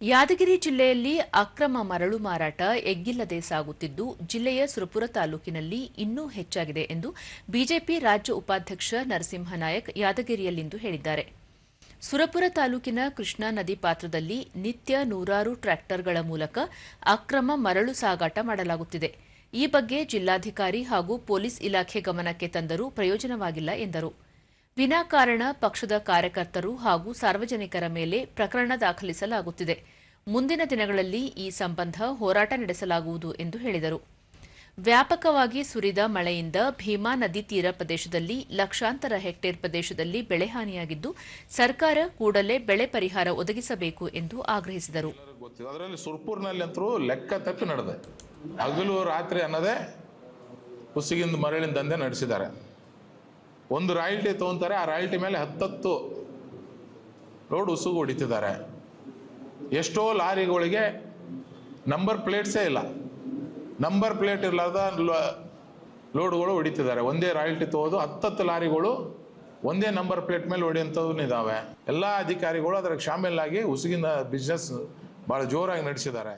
ಯಾದಗಿರಿ ಜಿಲ್ಲೆಯಲ್ಲಿ ಅಕ್ರಮ ಮರಳು ಮಾರಾಟ ಎಗ್ಗಿಲ್ಲದೆ ಸಾಗುತ್ತಿದ್ದು, ಜಿಲ್ಲೆಯ ಸುರಪುರ ತಾಲೂಕಿನಲ್ಲಿ ಇನ್ನೂ ಹೆಚ್ಚಾಗಿದೆ ಎಂದು ಬಿಜೆಪಿ ರಾಜ್ಯ ಉಪಾಧ್ಯಕ್ಷ ನರಸಿಂಹನಾಯಕ್ ಯಾದಗಿರಿಯಲ್ಲಿಂದು ಹೇಳಿದ್ದಾರೆ. ಸುರಪುರ ತಾಲೂಕಿನ ಕೃಷ್ಣಾ ನದಿ ಪಾತ್ರದಲ್ಲಿ ನಿತ್ಯ ನೂರಾರು ಟ್ರ್ಯಾಕ್ಟರ್ಗಳ ಮೂಲಕ ಅಕ್ರಮ ಮರಳು ಸಾಗಾಟ ಮಾಡಲಾಗುತ್ತಿದೆ. ಈ ಬಗ್ಗೆ ಜಿಲ್ಲಾಧಿಕಾರಿ ಹಾಗೂ ಪೊಲೀಸ್ ಇಲಾಖೆ ಗಮನಕ್ಕೆ ತಂದರೂ ಪ್ರಯೋಜನವಾಗಿಲ್ಲ ಎಂದರು. ವಿನಾಕಾರಣ ಪಕ್ಷದ ಕಾರ್ಯಕರ್ತರು ಹಾಗೂ ಸಾರ್ವಜನಿಕರ ಮೇಲೆ ಪ್ರಕರಣ ದಾಖಲಿಸಲಾಗುತ್ತಿದೆ. ಮುಂದಿನ ದಿನಗಳಲ್ಲಿ ಈ ಸಂಬಂಧ ಹೋರಾಟ ನಡೆಸಲಾಗುವುದು ಎಂದು ಹೇಳಿದರು. ವ್ಯಾಪಕವಾಗಿ ಸುರಿದ ಮಳೆಯಿಂದ ಭೀಮಾ ನದಿ ತೀರ ಪ್ರದೇಶದಲ್ಲಿ ಲಕ್ಷಾಂತರ ಹೆಕ್ಟೇರ್ ಪ್ರದೇಶದಲ್ಲಿ ಬೆಳೆ ಹಾನಿಯಾಗಿದ್ದು, ಸರ್ಕಾರ ಕೂಡಲೇ ಬೆಳೆ ಪರಿಹಾರ ಒದಗಿಸಬೇಕು ಎಂದು ಆಗ್ರಹಿಸಿದರು. ಅದರಲ್ಲಿ ಸುರ್ಪುರ್ನಲ್ಲಿ ಅಂತೂ ಲೆಕ್ಕ ತಪ್ಪಿ ನಡೆದೆ. ಹಗಲು ರಾತ್ರಿ ಅನ್ನೋದೇ ಕುಸಿಗಿಂದ ಮರಳಿನ ದಂಧೆ ನಡೆಸಿದ್ದಾರೆ. ಒಂದು ರಾಯಲ್ಟಿ ತೊಗೊಂತಾರೆ, ಆ ರಾಯಲ್ಟಿ ಮೇಲೆ 10 ಲೋಡ್ ಉಸುಗು ಹೊಡಿತಿದ್ದಾರೆ. ಎಷ್ಟೋ ಲಾರಿಗಳಿಗೆ ನಂಬರ್ ಪ್ಲೇಟ್ಸೇ ಇಲ್ಲ, ನಂಬರ್ ಪ್ಲೇಟ್ ಇರಲಾರ್ದ ಲೋಡ್ಗಳು ಹೊಡಿತಿದ್ದಾರೆ. ಒಂದೇ ರಾಯಲ್ಟಿ ತಗೋದು 10 ಲಾರಿಗಳು ಒಂದೇ ನಂಬರ್ ಪ್ಲೇಟ್ ಮೇಲೆ ಹೊಡೆಯುವಂಥವು ಇದ್ದಾವೆ. ಎಲ್ಲ ಅಧಿಕಾರಿಗಳು ಅದಕ್ಕೆ ಶಾಮೀಲಾಗಿ ಉಸುಗಿನ ಬಿಸ್ನೆಸ್ ಭಾಳ ಜೋರಾಗಿ ನಡೆಸಿದ್ದಾರೆ.